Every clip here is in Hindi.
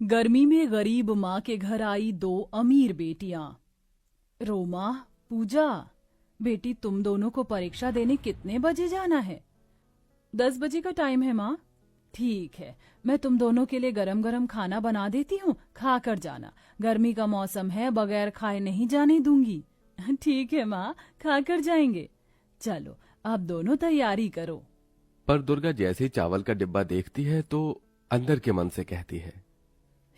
गर्मी में गरीब माँ के घर आई दो अमीर बेटियां। रोमा, पूजा, बेटी तुम दोनों को परीक्षा देने कितने बजे जाना है? 10 बजे का टाइम है माँ। ठीक है, मैं तुम दोनों के लिए गरम गरम खाना बना देती हूँ, खा कर जाना। गर्मी का मौसम है, बगैर खाए नहीं जाने दूंगी। ठीक है माँ, खा कर जाएंगे। चलो अब दोनों तैयारी करो। पर दुर्गा जैसे ही चावल का डिब्बा देखती है तो अंदर के मन से कहती है,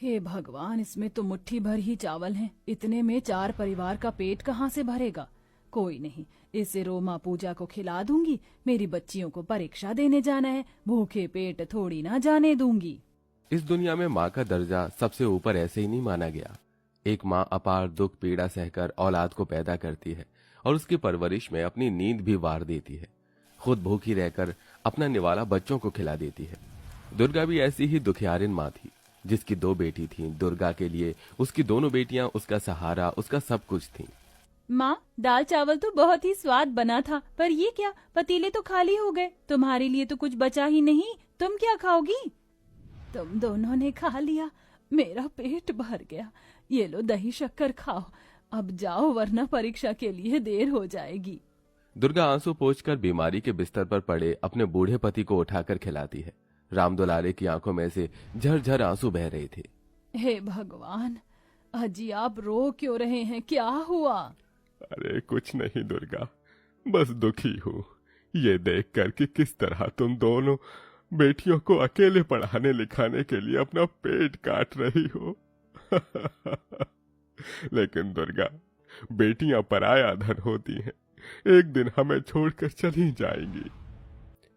हे भगवान, इसमें तो मुट्ठी भर ही चावल हैं। इतने में 4 परिवार का पेट कहाँ से भरेगा? कोई नहीं, इसे रोमा पूजा को खिला दूंगी। मेरी बच्चियों को परीक्षा देने जाना है, भूखे पेट थोड़ी ना जाने दूंगी। इस दुनिया में माँ का दर्जा सबसे ऊपर ऐसे ही नहीं माना गया। एक माँ अपार दुख पीड़ा सहकर औलाद को पैदा करती है और उसकी परवरिश में अपनी नींद भी वार देती है। खुद भूखी रहकर अपना निवाला बच्चों को खिला देती है। दुर्गा भी ऐसी ही दुखियारिन माँ थी, जिसकी 2 बेटी थीं। दुर्गा के लिए उसकी दोनों बेटियां उसका सहारा, उसका सब कुछ थीं। माँ, दाल चावल तो बहुत ही स्वाद बना था, पर ये क्या, पतीले तो खाली हो गए। तुम्हारे लिए तो कुछ बचा ही नहीं, तुम क्या खाओगी? तुम दोनों ने खा लिया, मेरा पेट भर गया। ये लो दही शक्कर खाओ। अब जाओ, वरना परीक्षा के लिए देर हो जाएगी। दुर्गा आंसू पोंछकर बीमारी के बिस्तर पर पड़े अपने बूढ़े पति को उठाकर खिलाती है। राम दुलारे की आंखों में से झरझर आंसू बह रहे थे। हे भगवान, अजी आप रो क्यों रहे हैं? क्या हुआ? अरे कुछ नहीं दुर्गा, बस दुखी हूँ ये देख कर कि किस तरह तुम दोनों बेटियों को अकेले पढ़ाने लिखाने के लिए अपना पेट काट रही हो। लेकिन दुर्गा, बेटियां पराया धन होती हैं, एक दिन हमें छोड़कर चली जाएंगी।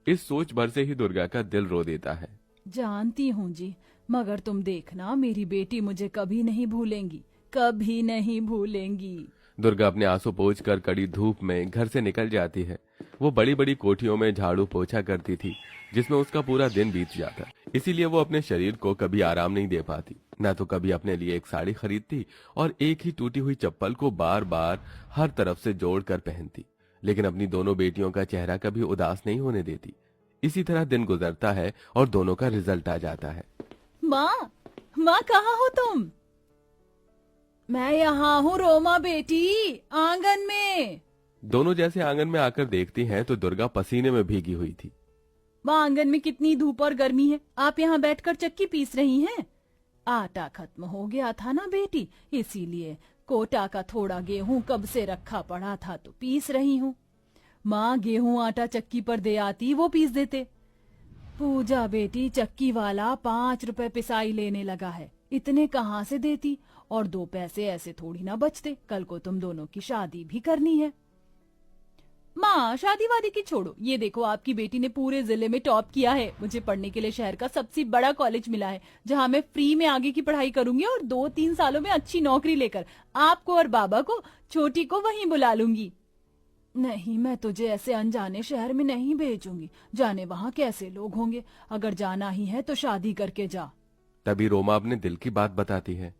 इस सोच भर से ही दुर्गा का दिल रो देता है। जानती हूँ जी, मगर तुम देखना, मेरी बेटी मुझे कभी नहीं भूलेंगी, कभी नहीं भूलेंगी। दुर्गा अपने आंसू पोंछकर कड़ी धूप में घर से निकल जाती है। वो बड़ी बड़ी कोठियों में झाड़ू पोछा करती थी, जिसमें उसका पूरा दिन बीत जाता। इसीलिए वो अपने शरीर को कभी आराम नहीं दे पाती। न तो कभी अपने लिए एक साड़ी खरीदती और एक ही टूटी हुई चप्पल को बार बार हर तरफ से जोड़ कर पहनती, लेकिन अपनी दोनों बेटियों का चेहरा कभी उदास नहीं होने देती। इसी तरह दिन गुजरता है और दोनों का रिजल्ट आ जाता है। माँ, माँ कहाँ हो तुम? मैं यहाँ हूँ रोमा बेटी, आंगन में। दोनों जैसे आंगन में आकर देखती हैं तो दुर्गा पसीने में भीगी हुई थी। माँ, आंगन में कितनी धूप और गर्मी है, आप यहाँ बैठकर चक्की पीस रही हैं? आटा खत्म हो गया था ना बेटी, इसीलिए कोटा का थोड़ा गेहूं कब से रखा पड़ा था तो पीस रही हूँ। माँ, गेहूं आटा चक्की पर दे आती, वो पीस देते। पूजा बेटी, चक्की वाला 5 रुपए पिसाई लेने लगा है, इतने कहाँ से देती? और 2 पैसे ऐसे थोड़ी ना बचते, कल को तुम दोनों की शादी भी करनी है। माँ, शादी वादी की छोड़ो, ये देखो आपकी बेटी ने पूरे जिले में टॉप किया है। मुझे पढ़ने के लिए शहर का सबसे बड़ा कॉलेज मिला है, जहाँ मैं फ्री में आगे की पढ़ाई करूंगी और 2-3 सालों में अच्छी नौकरी लेकर आपको और बाबा को, छोटी को वहीं बुला लूंगी। नहीं, मैं तुझे ऐसे अनजाने शहर में नहीं भेजूंगी, जाने वहाँ कैसे लोग होंगे। अगर जाना ही है तो शादी करके जा। तभी रोमा अपने दिल की बात बताती है।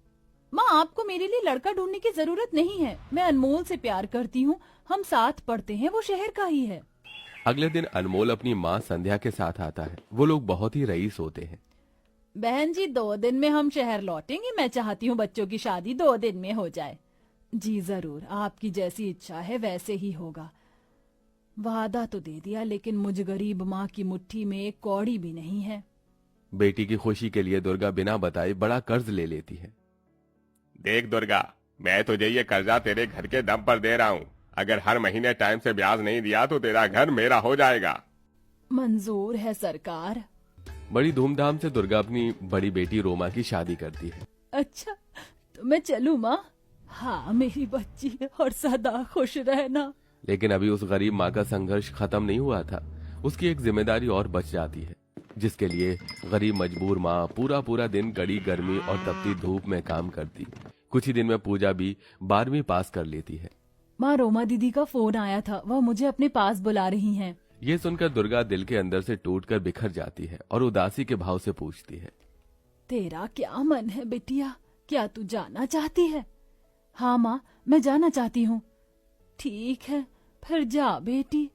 माँ, आपको मेरे लिए लड़का ढूंढने की जरूरत नहीं है, मैं अनमोल से प्यार करती हूँ, हम साथ पढ़ते हैं, वो शहर का ही है। अगले दिन अनमोल अपनी माँ संध्या के साथ आता है। वो लोग बहुत ही रईस होते हैं। बहन जी, 2 दिन में हम शहर लौटेंगे, मैं चाहती हूँ बच्चों की शादी 2 दिन में हो जाए। जी जरूर, आपकी जैसी इच्छा है वैसे ही होगा। वादा तो दे दिया, लेकिन मुझ गरीब माँ की मुट्ठी में एक कौड़ी भी नहीं है। बेटी की खुशी के लिए दुर्गा बिना बताए बड़ा कर्ज ले लेती है। देख दुर्गा, मैं तुझे ये कर्जा तेरे घर के दम पर दे रहा हूँ। अगर हर महीने टाइम से ब्याज नहीं दिया तो तेरा घर मेरा हो जाएगा। मंजूर है सरकार। बड़ी धूमधाम से दुर्गा अपनी बड़ी बेटी रोमा की शादी करती है। अच्छा, तो मैं चलूँ माँ? हाँ मेरी बच्ची, और सदा खुश रहना। लेकिन अभी उस गरीब माँ का संघर्ष खत्म नहीं हुआ था। उसकी एक जिम्मेदारी और बच जाती है, जिसके लिए गरीब मजबूर माँ पूरा पूरा दिन कड़ी गर्मी और तपती धूप में काम करती। कुछ ही दिन में पूजा भी 12वीं पास कर लेती है। माँ, रोमा दीदी का फोन आया था, वह मुझे अपने पास बुला रही हैं। ये सुनकर दुर्गा दिल के अंदर से टूटकर बिखर जाती है और उदासी के भाव से पूछती है, तेरा क्या मन है बिटिया, क्या तू जाना चाहती है? हाँ माँ, मैं जाना चाहती हूँ। ठीक है, फिर जा बेटी।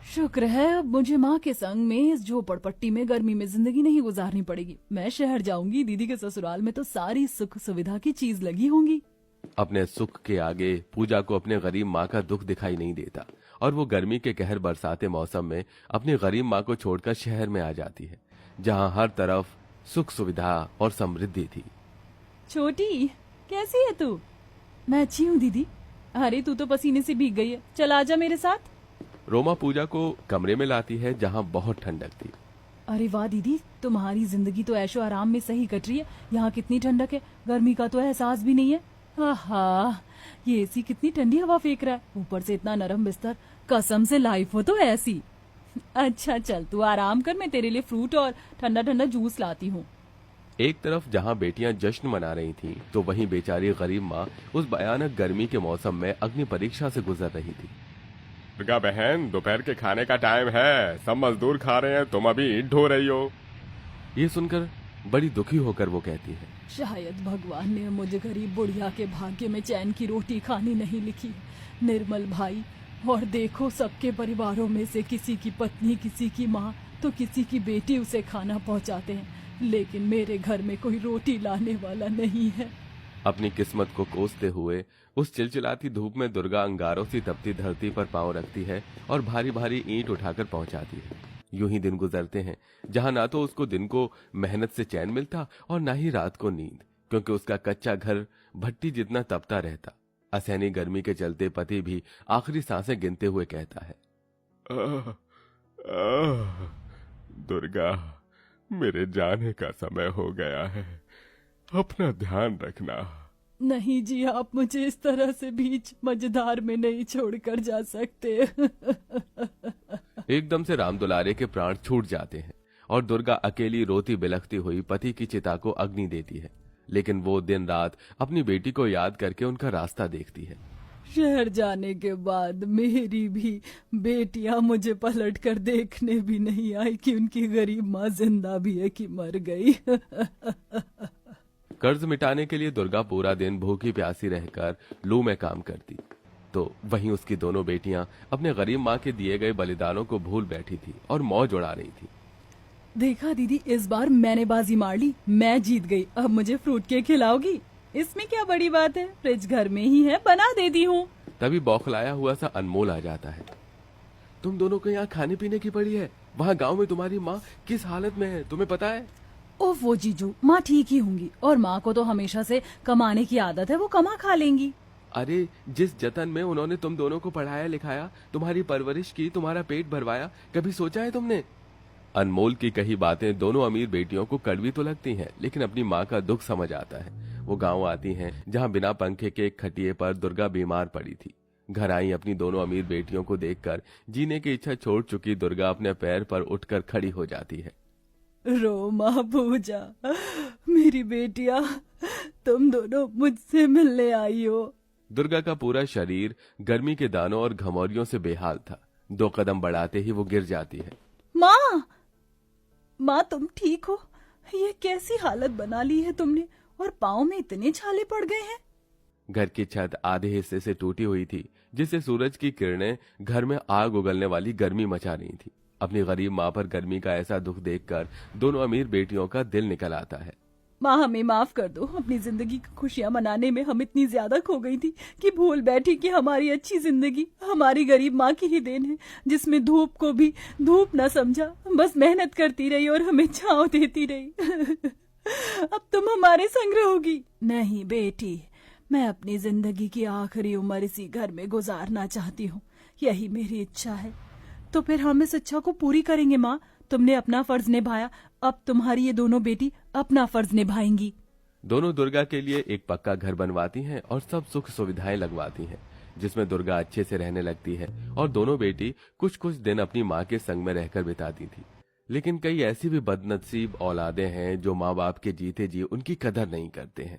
शुक्र है अब मुझे माँ के संग में इस झोपड़पट्टी में गर्मी में जिंदगी नहीं गुजारनी पड़ेगी। मैं शहर जाऊंगी, दीदी के ससुराल में तो सारी सुख सुविधा की चीज लगी होंगी। अपने सुख के आगे पूजा को अपने गरीब माँ का दुख दिखाई नहीं देता और वो गर्मी के कहर बरसाते मौसम में अपनी गरीब माँ को छोड़कर शहर में आ जाती है, जहाँ हर तरफ सुख सुविधा और समृद्धि थी। छोटी, कैसी है तू? मैं अच्छी हूँ दीदी। अरे तू तो पसीने से भीग गई है, चल आजा मेरे साथ। रोमा पूजा को कमरे में लाती है जहाँ बहुत ठंडक थी। अरे वाह दीदी, तुम्हारी जिंदगी तो ऐशो आराम में सही कट रही है। यहाँ कितनी ठंडक है, गर्मी का तो एहसास भी नहीं है। आहा, ये एसी कितनी ठंडी हवा फेंक रहा है, ऊपर से इतना नरम बिस्तर। कसम से लाइफ हो तो ऐसी। अच्छा चल तू आराम कर, मैं तेरे लिए फ्रूट और ठंडा ठंडा जूस लाती हूँ। एक तरफ जहाँ बेटियां जश्न मना रही थीं, तो वहीं बेचारी गरीब माँ उस भयानक गर्मी के मौसम में अग्नि परीक्षा से गुजर रही थी। दुर्गा बहन, दोपहर के खाने का टाइम है, सब मजदूर खा रहे हैं, तुम अभी ईंट ढो रही हो। ये सुनकर बड़ी दुखी होकर वो कहती है, शायद भगवान ने मुझे गरीब बुढ़िया के भाग्य में चैन की रोटी खानी नहीं लिखी। निर्मल भाई, और देखो सबके परिवारों में से किसी की पत्नी, किसी की माँ तो किसी की बेटी उसे खाना पहुँचाते हैं, लेकिन मेरे घर में कोई रोटी लाने वाला नहीं है। अपनी किस्मत को कोसते हुए उस चिलचिलाती धूप में दुर्गा अंगारों से तपती धरती पर पांव रखती है और भारी भारी ईंट उठाकर पहुंचाती है। यूं ही दिन गुजरते हैं, जहां ना तो उसको दिन को मेहनत से चैन मिलता और ना ही रात को नींद, क्योंकि उसका कच्चा घर भट्टी जितना तपता रहता। असहनीय गर्मी के चलते पति भी आखिरी सांसें गिनते हुए कहता है, आह, आह, दुर्गा, मेरे जाने का समय हो गया है, अपना ध्यान रखना। नहीं जी, आप मुझे इस तरह से बीच मझधार में नहीं छोड़कर जा सकते। एकदम से राम दुलारे के प्राण छूट जाते हैं और दुर्गा अकेली रोती बिलखती हुई पति की चिता को अग्नि देती है, लेकिन वो दिन रात अपनी बेटी को याद करके उनका रास्ता देखती है। शहर जाने के बाद मेरी भी बेटियां मुझे पलट कर देखने भी नहीं आई कि उनकी गरीब माँ जिंदा भी है कि मर गई। कर्ज मिटाने के लिए दुर्गा पूरा दिन भूखी प्यासी रहकर लू में काम करती, तो वहीं उसकी दोनों बेटियां अपने गरीब माँ के दिए गए बलिदानों को भूल बैठी थी और मौज उड़ा रही थी। देखा दीदी, इस बार मैंने बाजी मार ली, मैं जीत गई। अब मुझे फ्रूट केक खिलाओगी? इसमें क्या बड़ी बात है, फ्रिज घर में ही है, बना देती हूँ। तभी बौखलाया हुआ सा अनमोल आ जाता है। तुम दोनों को यहाँ खाने पीने की पड़ी है, वहाँ गाँव में तुम्हारी माँ किस हालत में है तुम्हें पता है? ओह वो जीजू, माँ ठीक ही होंगी, और माँ को तो हमेशा से कमाने की आदत है, वो कमा खा लेंगी। अरे जिस जतन में उन्होंने तुम दोनों को पढ़ाया लिखाया, तुम्हारी परवरिश की, तुम्हारा पेट भरवाया, कभी सोचा है तुमने? अनमोल की कही बातें दोनों अमीर बेटियों को कड़वी तो लगती हैं, लेकिन अपनी माँ का दुख समझ आता है। वो गांव आती हैं, जहां बिना पंखे के एक खटिए पर दुर्गा बीमार पड़ी थी। घर आई अपनी दोनों अमीर बेटियों को देखकर जीने की इच्छा छोड़ चुकी दुर्गा अपने पैर पर उठकर खड़ी हो जाती है। रोमा, पूजा, मेरी बेटिया, तुम दोनों मुझसे मिलने आई हो। दुर्गा का पूरा शरीर गर्मी के दानों और घमौरियों से बेहाल था। 2 कदम बढ़ाते ही वो गिर जाती है। माँ तुम ठीक हो? ये कैसी हालत बना ली है तुमने, और पाँव में इतने छाले पड़ गए हैं। घर की छत आधे हिस्से से टूटी हुई थी, जिससे सूरज की किरणें घर में आग उगलने वाली गर्मी मचा रही थी। अपनी गरीब माँ पर गर्मी का ऐसा दुख देखकर दोनों अमीर बेटियों का दिल निकल आता है। माँ हमें माफ कर दो, अपनी जिंदगी की खुशियाँ मनाने में हम इतनी ज्यादा खो गई थी कि भूल बैठी कि हमारी अच्छी जिंदगी हमारी गरीब माँ की ही देन है, जिसमें धूप को भी धूप न समझा, बस मेहनत करती रही और हमें छांव देती रही। अब तुम हमारे संग रहोगी? नहीं बेटी, मैं अपनी जिंदगी की आखिरी उम्र इसी घर में गुजारना चाहती हूँ, यही मेरी इच्छा है। तो फिर हम इस इच्छा को पूरी करेंगे माँ। तुमने अपना फर्ज निभाया, अब तुम्हारी ये दोनों बेटी अपना फर्ज निभाएंगी। दोनों दुर्गा के लिए एक पक्का घर बनवाती हैं और सब सुख सुविधाएं लगवाती हैं, जिसमें दुर्गा अच्छे से रहने लगती है और दोनों बेटी कुछ कुछ दिन अपनी माँ के संग में रहकर बिताती थी। लेकिन कई ऐसी भी बदनसीब औलादें हैं जो माँ बाप के जीते जी उनकी कदर नहीं करते हैं।